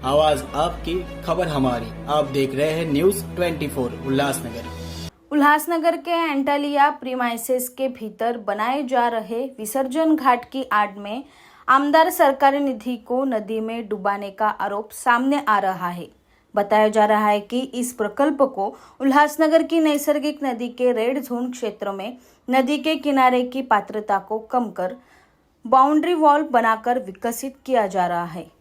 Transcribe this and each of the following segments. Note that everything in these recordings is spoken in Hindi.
आवाज आपकी, खबर हमारी। आप देख रहे हैं न्यूज 24 उल्लासनगर। उल्लासनगर के एंटालिया प्रीमाइसेस के भीतर बनाए जा रहे विसर्जन घाट की आड़ में आमदार सरकारी निधि को नदी में डुबाने का आरोप सामने आ रहा है। बताया जा रहा है कि इस प्रकल्प को उल्लासनगर की नैसर्गिक नदी के रेड जोन क्षेत्र में नदी के किनारे की पात्रता को कम कर बाउंड्री वॉल बनाकर विकसित किया जा रहा है।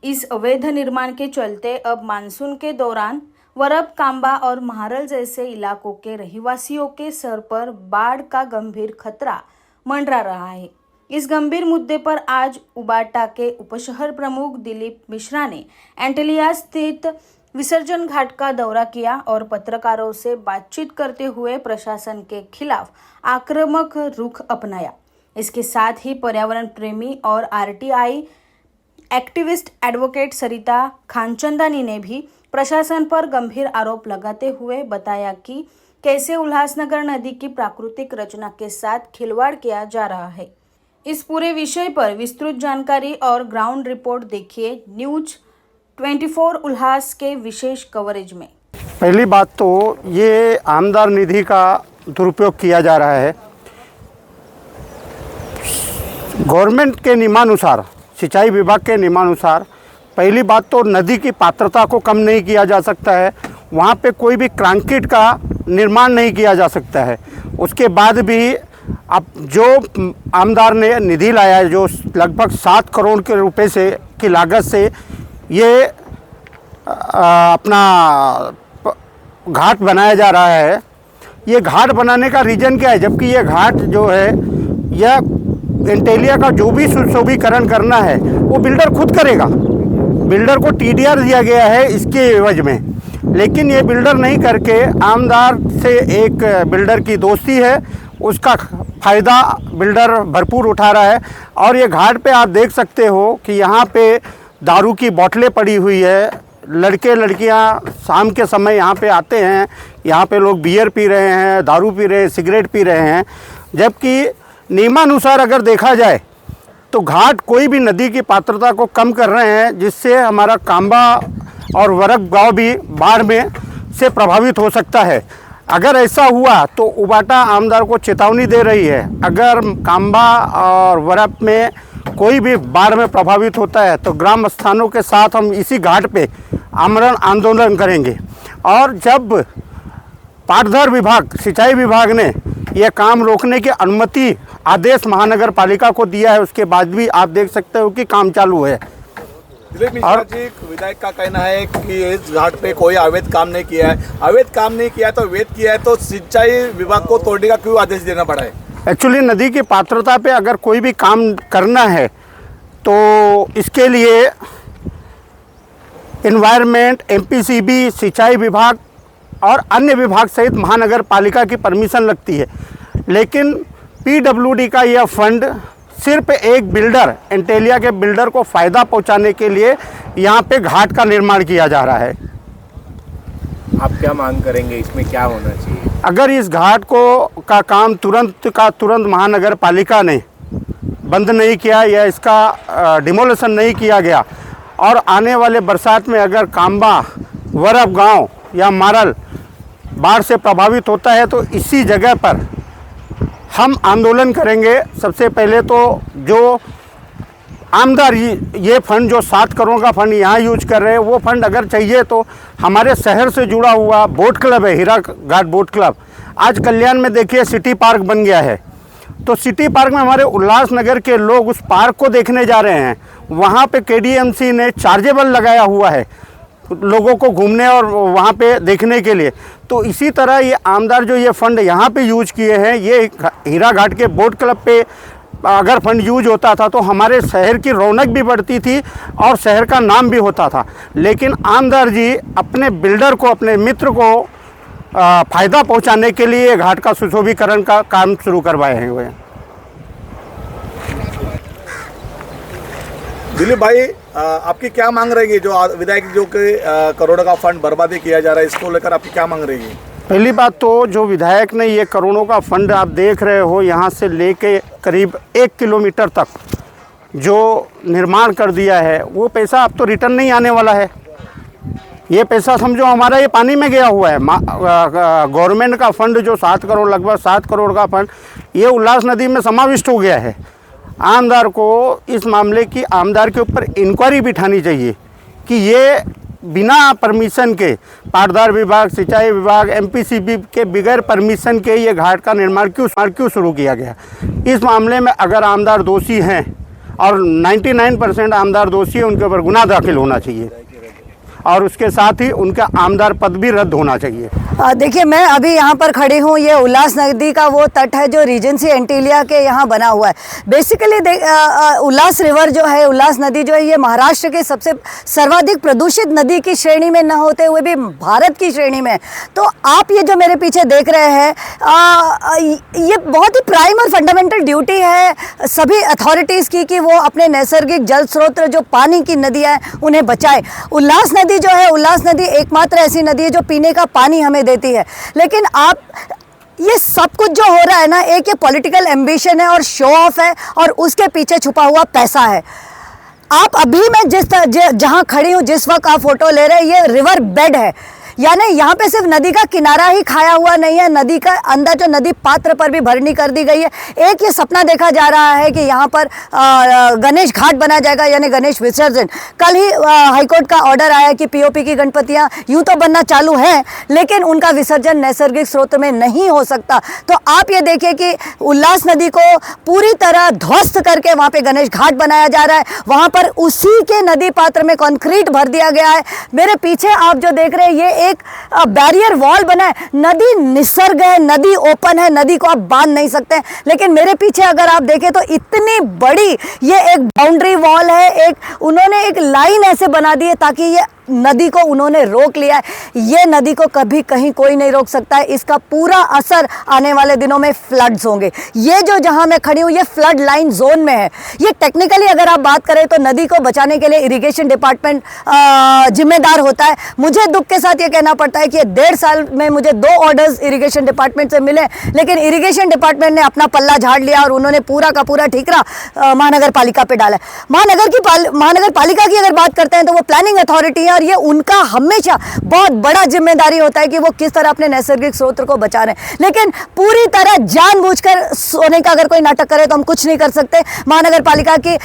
इस अवैध निर्माण के चलते अब मानसून के दौरान वरब, कांबा और महारल जैसे इलाकों के रहवासियों के सर पर बाढ़ का गंभीर खतरा मंडरा रहा है। इस गंभीर मुद्दे पर आज उबाटा के उपशहर प्रमुख दिलीप मिश्रा ने एंटालिया स्थित विसर्जन घाट का दौरा किया और पत्रकारों से बातचीत करते हुए प्रशासन के खिलाफ आक्रामक रुख अपनाया। इसके साथ ही पर्यावरण प्रेमी और आरटीआई एक्टिविस्ट एडवोकेट सरिता खानचंदानी ने भी प्रशासन पर गंभीर आरोप लगाते हुए बताया कि कैसे उल्लासनगर नदी की प्राकृतिक रचना के साथ खिलवाड़ किया जा रहा है। इस पूरे विषय पर विस्तृत जानकारी और ग्राउंड रिपोर्ट देखिए न्यूज 24 उल्लास के विशेष कवरेज में। पहली बात तो ये आमदार निधि का दुरुपयोग किया जा रहा है। गवर्नमेंट के नियमानुसार, सिंचाई विभाग के नियमानुसार पहली बात तो नदी की पात्रता को कम नहीं किया जा सकता है। वहाँ पे कोई भी कंक्रीट का निर्माण नहीं किया जा सकता है। उसके बाद भी अब जो आमदार ने निधि लाया है, जो लगभग 7 करोड़ के रुपए से की लागत से ये अपना घाट बनाया जा रहा है। ये घाट बनाने का रीज़न क्या है? जबकि ये घाट जो है, यह एंटालिया का जो भी सुशोभीकरण करना है वो बिल्डर खुद करेगा। बिल्डर को टीडीआर दिया गया है इसके एवज में, लेकिन ये बिल्डर नहीं करके आमदार से एक बिल्डर की दोस्ती है, उसका फ़ायदा बिल्डर भरपूर उठा रहा है। और ये घाट पे आप देख सकते हो कि यहाँ पे दारू की बोतलें पड़ी हुई है। लड़के लड़कियाँ शाम के समय यहाँ पे आते हैं, यहाँ पे लोग बियर पी रहे हैं, दारू पी रहे हैं, सिगरेट पी रहे हैं। जबकि नियमानुसार अगर देखा जाए तो घाट कोई भी नदी की पात्रता को कम कर रहे हैं, जिससे हमारा कांबा और वरक गांव भी बाढ़ में से प्रभावित हो सकता है। अगर ऐसा हुआ तो उबाटा आमदार को चेतावनी दे रही है, अगर कांबा और वरक में कोई भी बाढ़ में प्रभावित होता है तो ग्राम स्थानों के साथ हम इसी घाट पे आमरण आंदोलन करेंगे। और जब पाटधर विभाग, सिंचाई विभाग ने यह काम रोकने की अनुमति आदेश महानगर पालिका को दिया है, उसके बाद भी आप देख सकते हो कि काम चालू है। और विधायक का कहना है कि इस घाट पे कोई अवैध काम नहीं किया है। अवैध काम नहीं किया है तो वैध किया है, तो सिंचाई विभाग को तोड़ने का क्यों आदेश देना पड़ा है? एक्चुअली नदी की पात्रता पे अगर कोई भी काम करना है तो इसके लिए एनवायरनमेंट, एमपीसीबी, सिंचाई विभाग और अन्य विभाग सहित महानगर पालिका की परमिशन लगती है। लेकिन पीडब्ल्यूडी का यह फंड सिर्फ एक बिल्डर, एंटालिया के बिल्डर को फ़ायदा पहुंचाने के लिए यहाँ पे घाट का निर्माण किया जा रहा है। आप क्या मांग करेंगे, इसमें क्या होना चाहिए? अगर इस घाट को का काम तुरंत महानगर पालिका ने बंद नहीं किया या इसका डिमोलेशन नहीं किया गया और आने वाले बरसात में अगर कांबा, वरब गांव या मारल बाढ़ से प्रभावित होता है तो इसी जगह पर हम आंदोलन करेंगे। सबसे पहले तो जो आमदार ये फंड, जो 7 करोड़ का फंड यहाँ यूज कर रहे हैं, वो फंड अगर चाहिए तो हमारे शहर से जुड़ा हुआ बोट क्लब है, हीरा घाट बोट क्लब। आज कल्याण में देखिए सिटी पार्क बन गया है, तो सिटी पार्क में हमारे उल्लासनगर के लोग उस पार्क को देखने जा रहे हैं। वहाँ पे केडीएमसी ने चार्जेबल लगाया हुआ है लोगों को घूमने और वहाँ पे देखने के लिए। तो इसी तरह ये आमदार जो ये फंड यहाँ पे यूज किए हैं, ये हीरा घाट के बोट क्लब पे अगर फंड यूज होता था तो हमारे शहर की रौनक भी बढ़ती थी और शहर का नाम भी होता था। लेकिन आमदार जी अपने बिल्डर को, अपने मित्र को फ़ायदा पहुँचाने के लिए घाट का सुशोभीकरण का काम शुरू करवाए हैं हुए। दिलीप भाई, आपकी क्या मांग रहेगी? जो विधायक जो के करोड़ों का फंड बर्बादी किया जा रहा है, इसको लेकर आपकी क्या मांग रहेगी? पहली बात तो जो विधायक ने ये करोड़ों का फंड आप देख रहे हो, यहाँ से लेके करीब 1 किलोमीटर तक जो निर्माण कर दिया है वो पैसा अब तो रिटर्न नहीं आने वाला है। ये पैसा समझो हमारा ये पानी में गया हुआ है। गवर्नमेंट का फंड जो 7 करोड़, लगभग 7 करोड़ का फंड ये उल्लास नदी में समाविष्ट हो गया है। आमदार को इस मामले की आमदार के ऊपर इंक्वायरी बिठानी चाहिए कि ये बिना परमिशन के, पाटदार विभाग, सिंचाई विभाग, एमपीसीबी के बगैर परमिशन के ये घाट का निर्माण क्यों शुरू किया गया। इस मामले में अगर आमदार दोषी हैं, और 99% आमदार दोषी है, उनके ऊपर गुनाह दाखिल होना चाहिए और उसके साथ ही उनका आमदार पद भी रद्द होना चाहिए। देखिए, मैं अभी यहाँ पर खड़ी हूँ। ये उल्लास नदी का वो तट है जो रीजेंसी एंटीलिया के यहाँ बना हुआ है। बेसिकली उल्लास रिवर जो है, उल्लास नदी जो है, ये महाराष्ट्र के सबसे सर्वाधिक प्रदूषित नदी की श्रेणी में न होते हुए भी भारत की श्रेणी में। तो आप ये जो मेरे पीछे देख रहे हैं, ये बहुत ही प्राइम और फंडामेंटल ड्यूटी है सभी अथॉरिटीज़ की कि वो अपने नैसर्गिक जल स्रोत जो पानी की नदियाँ हैं उन्हें बचाएं। उल्लास नदी जो है, उल्लास नदी एकमात्र ऐसी नदी है जो पीने का पानी हमें देती है। लेकिन आप ये सब कुछ जो हो रहा है ना, एक ये पॉलिटिकल एम्बिशन है और शो ऑफ है और उसके पीछे छुपा हुआ पैसा है। आप अभी मैं जहां खड़ी हूं, जिस वक्त आप फोटो ले रहे हैं, ये रिवर बेड है। यानी यहाँ पे सिर्फ नदी का किनारा ही खाया हुआ नहीं है, नदी का अंदर जो नदी पात्र पर भी भरनी कर दी गई है। एक ये सपना देखा जा रहा है कि यहाँ पर गणेश घाट बना जाएगा, यानी गणेश विसर्जन। कल ही हाईकोर्ट का ऑर्डर आया कि पीओपी की गणपतियाँ यूँ तो बनना चालू हैं, लेकिन उनका विसर्जन नैसर्गिक स्रोत में नहीं हो सकता। तो आप ये देखिए कि उल्लास नदी को पूरी तरह ध्वस्त करके वहाँ पे गणेश घाट बनाया जा रहा है। वहाँ पर उसी के नदी पात्र में कंक्रीट भर दिया गया है। मेरे पीछे आप जो देख रहे हैं, ये एक बैरियर वॉल बना है। नदी निसर्ग है, नदी ओपन है, नदी को आप बांध नहीं सकते। लेकिन मेरे पीछे अगर आप देखें तो इतनी बड़ी ये एक बाउंड्री वॉल है, एक उन्होंने एक लाइन ऐसे बना दी है ताकि ये नदी को उन्होंने रोक लिया है। ये नदी को कभी कहीं कोई नहीं रोक सकता है। इसका पूरा असर आने वाले दिनों में फ्लड्स होंगे। ये जो जहां मैं खड़ी हूँ, ये फ्लड लाइन जोन में है। ये टेक्निकली अगर आप बात करें तो नदी को बचाने के लिए इरिगेशन डिपार्टमेंट जिम्मेदार होता है। मुझे दुख के साथ ये कहना पड़ता है कि 1.5 साल में मुझे 2 ऑर्डर्स इरिगेशन डिपार्टमेंट से मिले, लेकिन इरिगेशन डिपार्टमेंट ने अपना पल्ला झाड़ लिया और उन्होंने पूरा का पूरा ठीकरा महानगर पालिका पे डाला है। महानगर पालिका की अगर बात करते हैं तो वो प्लानिंग अथॉरिटी है और ये उनका हमेशा बहुत बड़ा जिम्मेदारी होता है कि वो किस तरह अपने नैसर्गिक स्रोत को बचा रहे हैं। लेकिन पूरी तरह जानबूझकर सोने का अगर कोई नाटक करे तो हम कुछ नहीं कर सकते। महानगर पालिका की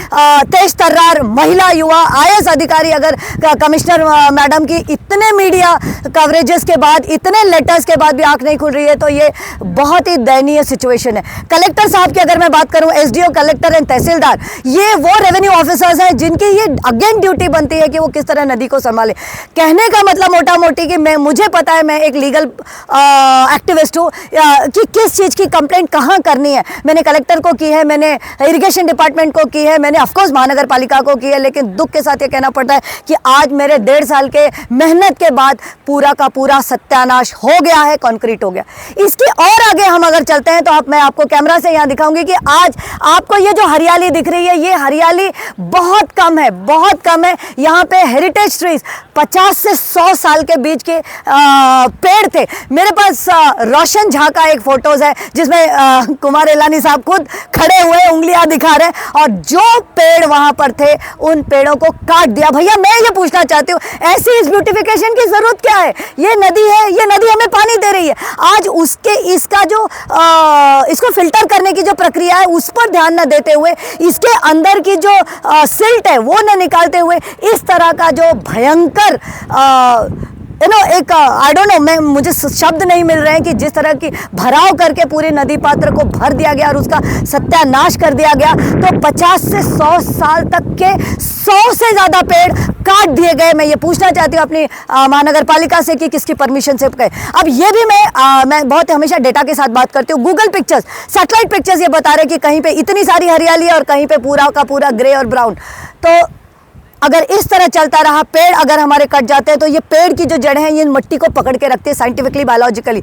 तेज तर्रार महिला युवा IAS अधिकारी अगर कमिश्नर मैडम की इतने मीडिया कवरेजेस के बाद, इतने लेटर्स के बाद भी आंख नहीं खुल रही है, तो ये बहुत ही दयनीय सिचुएशन है। कलेक्टर साहब की अगर मैं बात करूं, SDO, कलेक्टर एंड तहसीलदार, ये वो रेवेन्यू ऑफिसर्स हैं जिनकी ये अगेन ड्यूटी बनती है कि वो किस तरह नदी को संभाले। कहने का मतलब मोटा मोटी कि मुझे पता है, मैं एक लीगल एक्टिविस्ट हूँ, कि किस चीज़ की कंप्लेंट कहाँ करनी है। मैंने कलेक्टर को की है, मैंने इरिगेशन डिपार्टमेंट को की है, मैंने ऑफकोर्स महानगर पालिका को की है। लेकिन दुख के साथ ये कहना पड़ता है कि आज मेरे 1.5 साल के मेहनत के बाद पूरा का पूरा सत्यानाश हो गया है, कंक्रीट हो गया। इसके और आगे हम अगर चलते हैं तो मैं आपको कैमरा से यहाँ दिखाऊंगी कि आज आपको ये जो हरियाली दिख रही है, ये हरियाली बहुत कम है, बहुत कम है। यहाँ पे हेरिटेज ट्रीज 50 से 100 साल के बीच के पेड़ थे। मेरे पास रोशन झा का एक फोटोज है जिसमें कुमार एलानी साहब खुद खड़े हुए उंगलियां दिखा रहे हैं, और जो पेड़ वहां पर थे उन पेड़ों को काट दिया। भैया, मैं ये पूछना चाहती हूँ, ऐसी इस ब्यूटिफिकेशन की जरूरत क्या है? ये नदी है, ये नदी हमें पानी दे रही है। आज इसका जो इसको फिल्टर करने की जो प्रक्रिया है उस पर ध्यान न देते हुए, इसके अंदर की जो सिल्ट है वो न निकालते हुए, इस तरह का जो भयंकर एक आई डोंट नो, मुझे शब्द नहीं मिल रहे हैं कि जिस तरह की भराव करके पूरे नदी पात्र को भर दिया गया और उसका सत्यानाश कर दिया गया। तो 50 से 100 साल तक के 100 से ज़्यादा पेड़ काट दिए गए। मैं ये पूछना चाहती हूँ अपनी महानगर पालिका से कि किसकी परमिशन से गए। अब ये भी मैं बहुत हमेशा डेटा के साथ बात करती हूँ। गूगल पिक्चर्स, सैटेलाइट पिक्चर्स ये बता रहे हैं कि कहीं पे इतनी सारी हरियाली है और कहीं पे पूरा का पूरा ग्रे और ब्राउन। तो अगर इस तरह चलता रहा, पेड़ अगर हमारे कट जाते हैं, तो ये पेड़ की जो जड़ें हैं ये मिट्टी को पकड़ के रखते हैं साइंटिफिकली, बायोलॉजिकली।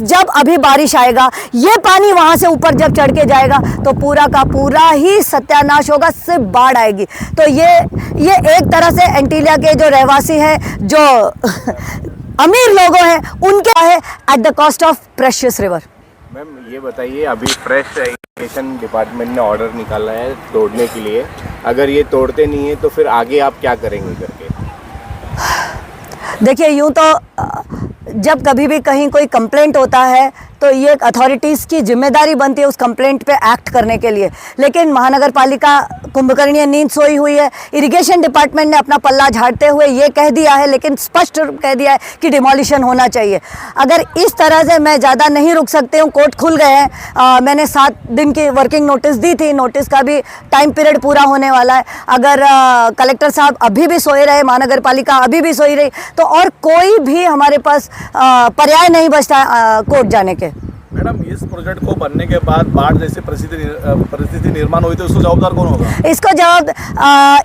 जब अभी बारिश आएगा, ये पानी वहाँ से ऊपर जब चढ़ के जाएगा तो पूरा का पूरा ही सत्यानाश होगा, सिर्फ बाढ़ आएगी। तो ये एक तरह से एंटीलिया के जो रहवासी हैं, जो अमीर लोगों हैं, उनके है at the cost of precious river. Ma'am, ये बताइए, अभी फ्रेश इरिगेशन डिपार्टमेंट ने ऑर्डर निकाला है तोड़ने के लिए, अगर ये तोड़ते नहीं है तो फिर आगे आप क्या करेंगे करके? देखिए यूँ तो जब कभी भी कहीं कोई कंप्लेंट होता है तो ये अथॉरिटीज़ की जिम्मेदारी बनती है उस कंप्लेंट पे एक्ट करने के लिए, लेकिन महानगर पालिका कुंभकर्णीय नींद सोई हुई है। इरिगेशन डिपार्टमेंट ने अपना पल्ला झाड़ते हुए ये कह दिया है, लेकिन स्पष्ट कह दिया है कि डिमोलिशन होना चाहिए। अगर इस तरह से मैं ज़्यादा नहीं रुक सकती हूँ, कोर्ट खुल गए हैं, मैंने 7 दिन की वर्किंग नोटिस दी थी, नोटिस का भी टाइम पीरियड पूरा होने वाला है। अगर कलेक्टर साहब अभी भी सोए रहे, महानगर पालिका अभी भी सोई रही, तो और कोई भी हमारे पास पर्याय नहीं बचता कोर्ट जाने के। मैडम, इस प्रोजेक्ट को बनने के बाद बाढ़ जैसी परिस्थिति निर्माण हुई तो उसको जवाबदार कौन होगा? इसको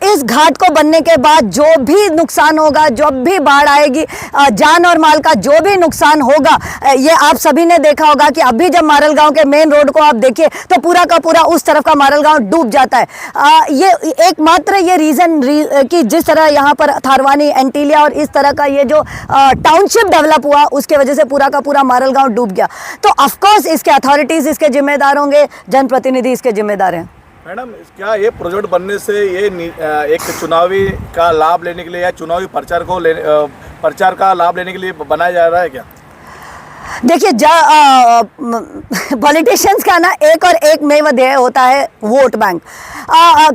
इस घाट को बनने के बाद जो भी नुकसान होगा, जो भी बाढ़ आएगी, जान और माल का जो भी नुकसान होगा, ये आप सभी ने देखा होगा कि अभी जब मारलगांव के मेन रोड को आप देखिए तो पूरा का पूरा उस तरफ का मारलगांव डूब जाता है। ये एकमात्र ये रीज़न कि जिस तरह यहाँ पर थारवानी, एंटीलिया और इस तरह का ये जो टाउनशिप डेवलप हुआ, उसके वजह से पूरा का पूरा मारलगांव डूब गया। तो ऑफकोर्स इसके अथॉरिटीज़ इसके जिम्मेदार होंगे, जनप्रतिनिधि इसके जिम्मेदार हैं। मैडम, क्या ये प्रोजेक्ट बनने से ये एक चुनावी का लाभ लेने के लिए या चुनावी प्रचार का लाभ लेने के लिए बनाया जा रहा है क्या? देखिए, पॉलिटिशियंस का ना एक और एक मेव ध्येय होता है वोट बैंक।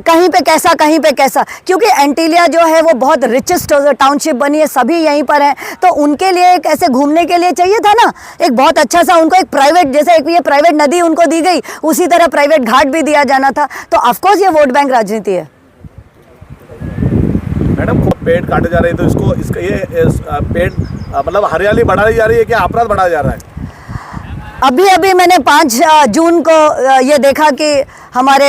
कहीं पे कैसा, कहीं पे कैसा, क्योंकि एंटीलिया जो है वो बहुत रिचेस्ट टाउनशिप बनी है, सभी यहीं पर हैं, तो उनके लिए एक ऐसे घूमने के लिए चाहिए था ना एक बहुत अच्छा सा उनको एक प्राइवेट, जैसे एक ये प्राइवेट नदी उनको दी गई, उसी तरह प्राइवेट घाट भी दिया जाना था। तो ऑफकोर्स ये वोट बैंक राजनीति है। मैडम, पेड़ काटे जा रहे हैं तो इसका पेड़ मतलब हरियाली बढ़ाई जा रही है क्या अपराध बढ़ाया जा रहा है? अभी मैंने 5 जून को ये देखा कि हमारे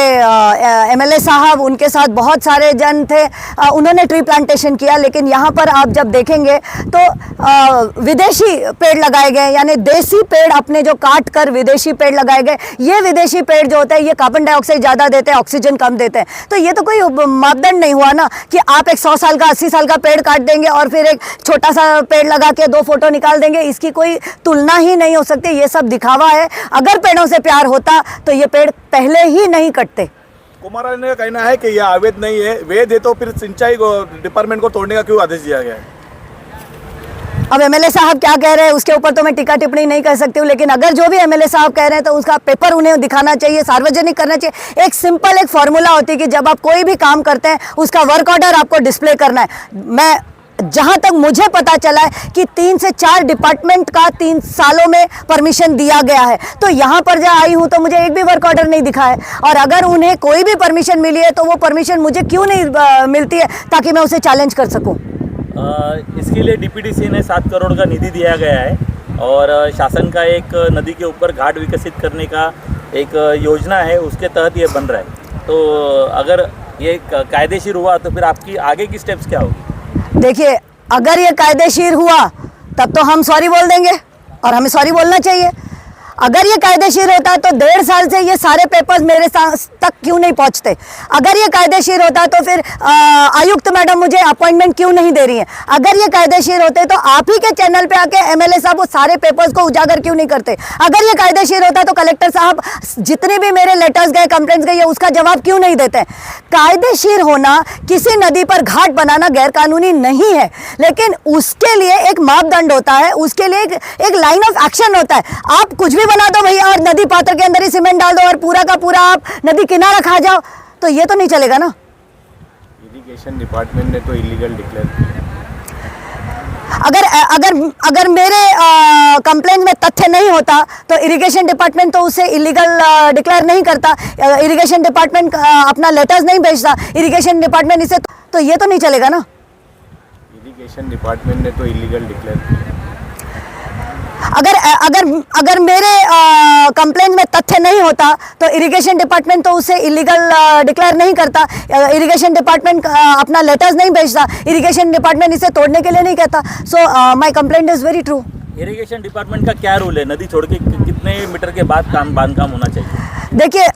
एमएलए साहब, उनके साथ बहुत सारे जन थे, उन्होंने ट्री प्लांटेशन किया, लेकिन यहाँ पर आप जब देखेंगे तो विदेशी पेड़ लगाए गए, यानी देसी पेड़ अपने जो काट कर विदेशी पेड़ लगाए गए। ये विदेशी पेड़ जो होते हैं ये कार्बन डाइऑक्साइड ज़्यादा देते हैं, ऑक्सीजन कम देते हैं। तो ये तो कोई मापदंड नहीं हुआ ना कि आप एक 100 साल का 80 साल का पेड़ काट देंगे और फिर एक छोटा सा पेड़ लगा के 2 फोटो निकाल देंगे। इसकी कोई तुलना ही नहीं हो सकती, ये सब दिखावा है। अगर पेड़ों से प्यार होता तो ये पेड़ पहले ही नहीं कटते। कुमार ने कहना है कि यह अवैध नहीं है, वैध है, तो फिर सिंचाई डिपार्टमेंट को तोड़ने का क्यों आदेश दिया गया है? अब एमएलए साहब क्या कह रहे हैं उसके ऊपर तो मैं टिक्का टिप्पणी नहीं कर सकती हूँ, लेकिन अगर जो भी एमएलए साहब कह रहे हैं तो उसका पेपर उन्हें दिखाना चाहिए, सार्वजनिक करना चाहिए। एक सिंपल एक फॉर्मूला होती है कि जब आप कोई भी काम करते हैं उसका वर्क ऑर्डर आपको डिस्प्ले करना है। मैं जहाँ तक मुझे पता चला है कि 3 से 4 डिपार्टमेंट का 3 सालों में परमिशन दिया गया है, तो यहाँ पर जब आई हूँ तो मुझे एक भी वर्क ऑर्डर नहीं दिखा है। और अगर उन्हें कोई भी परमिशन मिली है तो वो परमिशन मुझे क्यों नहीं मिलती है ताकि मैं उसे चैलेंज कर सकूँ। इसके लिए डीपीडीसी ने 7 करोड़ का निधि दिया गया है और शासन का एक नदी के ऊपर घाट विकसित करने का एक योजना है, उसके तहत ये बन रहा है। तो अगर ये कायदेशीर हुआ तो फिर आपकी आगे की स्टेप्स क्या होगी? देखिए, अगर ये कायदेशीर हुआ तब तो हम सॉरी बोल देंगे और हमें सॉरी बोलना चाहिए। अगर ये कायदेशीर होता तो 1.5 साल से ये सारे पेपर्स मेरे तक क्यों नहीं पहुंचते? अगर ये कायदेशीर होता तो फिर आयुक्त मैडम मुझे अपॉइंटमेंट क्यों नहीं दे रही हैं? अगर ये कायदेशीर होते तो आप ही के चैनल पे आके एमएलए साहब वो सारे पेपर्स को उजागर क्यों नहीं करते? अगर ये कायदेशीर होता तो कलेक्टर साहब जितने भी मेरे लेटर्स गए, कंप्लेंट्स गई है, उसका जवाब क्यों नहीं देते? कायदेशीर होना, किसी नदी पर घाट बनाना गैरकानूनी नहीं है, लेकिन उसके लिए एक मापदंड होता है, उसके लिए एक लाइन ऑफ एक्शन होता है। आप कुछ भी बना दो भैया और नदी पात्र के अंदर ही सीमेंट डाल दो और पूरा का पूरा आप नदी किनारा खा जाओ, तो ये तो नहीं चलेगा ना। इरिगेशन डिपार्टमेंट ने तो इलीगल डिक्लेयर किया। अगर मेरे कंप्लेंट में तथ्य नहीं होता तो इरिगेशन डिपार्टमेंट तो उसे इलीगल डिक्लेयर नहीं करता, इरिगेशन डिपार्टमेंट अपना लेटर्स नहीं भेजता, इरिगेशन डिपार्टमेंट इसे, तो ये तो नहीं चलेगा ना। इरिगेशन डिपार्टमेंट ने तो इलीगल डिक्लेयर किया। अगर मेरे कंप्लेंट में तथ्य नहीं होता तो इरिगेशन डिपार्टमेंट तो उसे इलीगल डिक्लेयर नहीं करता, इरिगेशन डिपार्टमेंट अपना लेटर्स नहीं भेजता, इरिगेशन डिपार्टमेंट इसे तोड़ने के लिए नहीं कहता। So my complaint is very true. Irrigation department का क्या रूल है? नदी छोड़ के कितने मीटर के बाद बांध काम होना चाहिए? देखिए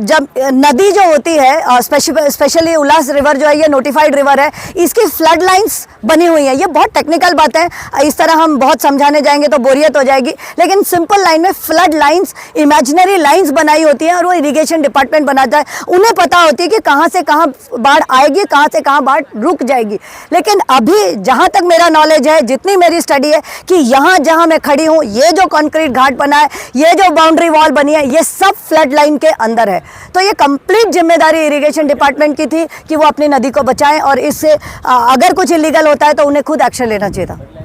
जब नदी जो होती है स्पेशली उल्लास रिवर जो है ये नोटिफाइड रिवर है, इसकी फ्लड लाइंस बनी हुई है। ये बहुत टेक्निकल बात है, इस तरह हम बहुत समझाने जाएंगे तो बोरियत हो जाएगी, लेकिन सिंपल लाइन में फ्लड लाइंस इमेजिनरी लाइंस बनाई होती हैं और वो इरिगेशन डिपार्टमेंट बनाता है। उन्हें पता होती है कि कहाँ से कहाँ बाढ़ आएगी, कहाँ से कहाँ बाढ़ रुक जाएगी। लेकिन अभी जहाँ तक मेरा नॉलेज है, जितनी मेरी स्टडी है, कि यहाँ जहाँ मैं खड़ी हूँ, ये जो कंक्रीट घाट बना है, ये जो बाउंड्री वॉल बनी है, ये सब फ्लड लाइन के अंदर है। तो ये कंप्लीट जिम्मेदारी इरिगेशन डिपार्टमेंट की थी कि वो अपनी नदी को बचाएं और इससे अगर कुछ इलीगल होता है तो उन्हें खुद एक्शन लेना चाहिए था।